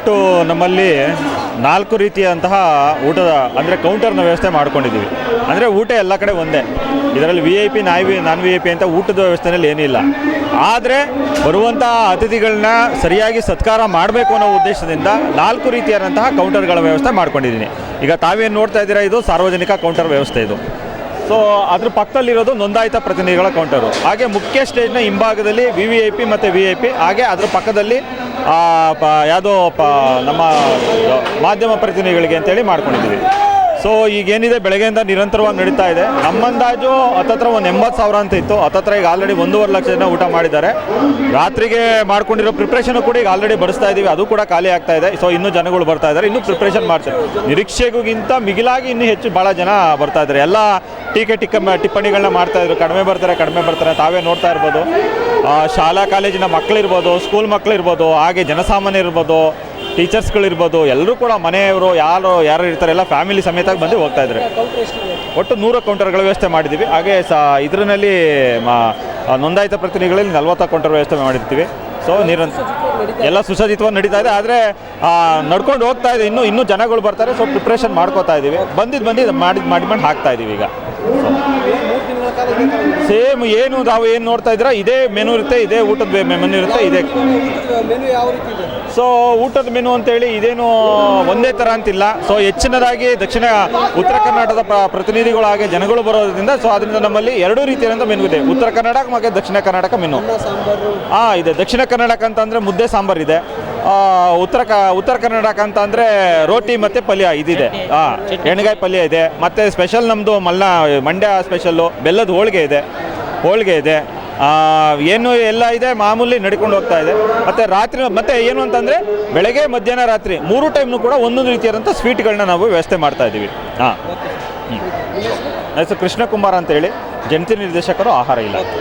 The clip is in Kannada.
ಒಟ್ಟು ನಮ್ಮಲ್ಲಿ 4 ರೀತಿಯಂತಹ ಊಟದ ಅಂದರೆ ಕೌಂಟರ್ನ ವ್ಯವಸ್ಥೆ ಮಾಡ್ಕೊಂಡಿದ್ದೀವಿ. ಅಂದರೆ ಊಟ ಎಲ್ಲ ಕಡೆ ಒಂದೇ, ಇದರಲ್ಲಿ VIP ನಾನ್ VIP ಅಂತ ಊಟದ ವ್ಯವಸ್ಥೆಯಲ್ಲಿ ಏನಿಲ್ಲ. ಆದರೆ ಬರುವಂಥ ಅತಿಥಿಗಳನ್ನ ಸರಿಯಾಗಿ ಸತ್ಕಾರ ಮಾಡಬೇಕು ಅನ್ನೋ ಉದ್ದೇಶದಿಂದ 4 ರೀತಿಯಾದಂತಹ ಕೌಂಟರ್ಗಳ ವ್ಯವಸ್ಥೆ ಮಾಡ್ಕೊಂಡಿದ್ದೀನಿ. ಈಗ ತಾವೇನು ನೋಡ್ತಾ ಇದ್ದೀರಾ, ಇದು ಸಾರ್ವಜನಿಕ ಕೌಂಟರ್ ವ್ಯವಸ್ಥೆ ಇದು. ಸೊ ಅದ್ರ ಪಕ್ಕದಲ್ಲಿರೋದು ನೋಂದಾಯಿತ ಪ್ರತಿನಿಧಿಗಳ ಕೌಂಟರು. ಹಾಗೆ ಮುಖ್ಯ ಸ್ಟೇಜ್ನ ಹಿಂಭಾಗದಲ್ಲಿ VVIP ಮತ್ತು VIP, ಹಾಗೆ ಅದ್ರ ಪಕ್ಕದಲ್ಲಿ ಯಾವುದೋ ನಮ್ಮ ಮಾಧ್ಯಮ ಪ್ರತಿನಿಧಿಗಳಿಗೆ ಅಂತೇಳಿ ಮಾಡ್ಕೊಂಡಿದ್ದೀವಿ. ಸೊ ಈಗೇನಿದೆ ಬೆಳಗ್ಗೆಯಿಂದ ನಿರಂತರವಾಗಿ ನಡೀತಾ ಇದೆ. ನಮ್ಮ ಅಂದಾಜು ಹತ್ತತ್ರ ಒಂದು 80,000 ಅಂತ ಇತ್ತು, ಹತ್ತತ್ರ ಈಗ ಆಲ್ರೆಡಿ 1.5 ಲಕ್ಷ ಜನ ಊಟ ಮಾಡಿದ್ದಾರೆ. ರಾತ್ರಿಗೆ ಮಾಡ್ಕೊಂಡಿರೋ ಪ್ರಿಪ್ರೇಷನು ಕೂಡ ಈಗ ಆಲ್ರೆಡಿ ಬಡಿಸ್ತಾ ಇದ್ದೀವಿ, ಅದು ಕೂಡ ಖಾಲಿ ಆಗ್ತಾ ಇದೆ. ಸೊ ಇನ್ನೂ ಜನಗಳು ಬರ್ತಾ ಇದ್ದಾರೆ, ಇನ್ನೂ ಪ್ರಿಪ್ರೇಷನ್ ಮಾಡ್ತಾರೆ. ನಿರೀಕ್ಷೆಗಿಂತ ಮಿಗಿಲಾಗಿ ಇನ್ನೂ ಹೆಚ್ಚು ಭಾಳ ಜನ ಬರ್ತಾ ಇದ್ದಾರೆ. ಎಲ್ಲ ಟಿಪ್ಪಣಿಗಳನ್ನ ಮಾಡ್ತಾಯಿದ್ರು, ಕಡಿಮೆ ಬರ್ತಾರೆ. ತಾವೇ ನೋಡ್ತಾ ಇರ್ಬೋದು, ಶಾಲಾ ಕಾಲೇಜಿನ ಮಕ್ಕಳಿರ್ಬೋದು, ಸ್ಕೂಲ್ ಮಕ್ಕಳಿರ್ಬೋದು, ಹಾಗೆ ಜನಸಾಮಾನ್ಯ ಇರ್ಬೋದು, ಟೀಚರ್ಸ್ಗಳಿರ್ಬೋದು, ಎಲ್ಲರೂ ಕೂಡ ಮನೆಯವರು ಯಾರು ಇರ್ತಾರೆ ಎಲ್ಲ ಫ್ಯಾಮಿಲಿ ಸಮೇತವಾಗಿ ಬಂದು ಹೋಗ್ತಾ ಇದ್ದಾರೆ. ಒಟ್ಟು 100 ಕೌಂಟರ್ಗಳ ವ್ಯವಸ್ಥೆ ಮಾಡಿದ್ದೀವಿ. ಹಾಗೆ ಇದರಲ್ಲಿ ನೋಂದಾಯಿತ ಪ್ರತಿನಿಧಿಗಳಲ್ಲಿ 40 ಕೌಂಟರ್ ವ್ಯವಸ್ಥೆ ಮಾಡಿರ್ತೀವಿ. ಸೊ ಎಲ್ಲ ಸುಸಜ್ಜಿತವಾಗಿ ನಡೀತಾ ಇದೆ. ಆದರೆ ನಡ್ಕೊಂಡು ಹೋಗ್ತಾ ಇದೆ, ಇನ್ನೂ ಜನಗಳು ಬರ್ತಾರೆ. ಸೊ ಪ್ರಿಪ್ರೇಷನ್ ಮಾಡ್ಕೋತಾ ಇದ್ದೀವಿ. ಬಂದಿದ್ದು ಮಾಡಿ ಹಾಕ್ತಾ ಇದ್ದೀವಿ. ಈಗ ಸೇಮ್ ನಾವು ಏನು ನೋಡ್ತಾ ಇದ್ದೀರಾ, ಇದೇ ಮೆನು ಇರುತ್ತೆ, ಇದೇ ಊಟದ ಮೆನು ಇರುತ್ತೆ, ಇದೇ. ಸೊ ಊಟದ ಮೆನು ಅಂತೇಳಿ ಇದೇನು ಒಂದೇ ಥರ ಅಂತಿಲ್ಲ. ಸೊ ಹೆಚ್ಚಿನದಾಗಿ ಉತ್ತರ ಕರ್ನಾಟಕದ ಪ್ರತಿನಿಧಿಗಳು ಹಾಗೆ ಜನಗಳು ಬರೋದ್ರಿಂದ ಸೊ ಅದರಿಂದ ನಮ್ಮಲ್ಲಿ 2 ರೀತಿಯಾದಂಥ ಮೆನು ಇದೆ, ಉತ್ತರ ಕರ್ನಾಟಕ ಮತ್ತು ದಕ್ಷಿಣ ಕರ್ನಾಟಕ ಮೆನು. ಇದೆ. ದಕ್ಷಿಣ ಕರ್ನಾಟಕ ಅಂತಂದರೆ ಮುದ್ದೆ ಸಾಂಬಾರು ಇದೆ. ಉತ್ತರ ಕರ್ನಾಟಕ ಅಂತ ಅಂದರೆ ರೋಟಿ ಮತ್ತು ಪಲ್ಯ ಇದಿದೆ. ಎಣ್ಗಾಯಿ ಪಲ್ಯ ಇದೆ. ಮತ್ತು ಸ್ಪೆಷಲ್ ನಮ್ಮದು ಮಂಡ್ಯ ಸ್ಪೆಷಲ್ಲು ಬೆಲ್ಲದ ಹೋಳಿಗೆ ಇದೆ. ಏನು ಎಲ್ಲ ಇದೆ, ಮಾಮೂಲಿ ನಡ್ಕೊಂಡು ಹೋಗ್ತಾ ಇದೆ. ಮತ್ತು ರಾತ್ರಿ ಮತ್ತು ಏನು ಅಂತಂದರೆ ಬೆಳಗ್ಗೆ ಮಧ್ಯಾಹ್ನ ರಾತ್ರಿ 3 ಟೈಮ್ನು ಕೂಡ ಒಂದೊಂದು ರೀತಿಯಾದಂಥ ಸ್ವೀಟ್ಗಳನ್ನ ನಾವು ವ್ಯವಸ್ಥೆ ಮಾಡ್ತಾ ಇದ್ದೀವಿ. ಹೆಸರು ಕೃಷ್ಣಕುಮಾರ್ ಅಂತೇಳಿ, ಜಂಟಿ ನಿರ್ದೇಶಕರು, ಆಹಾರ ಇಲಾಖೆ.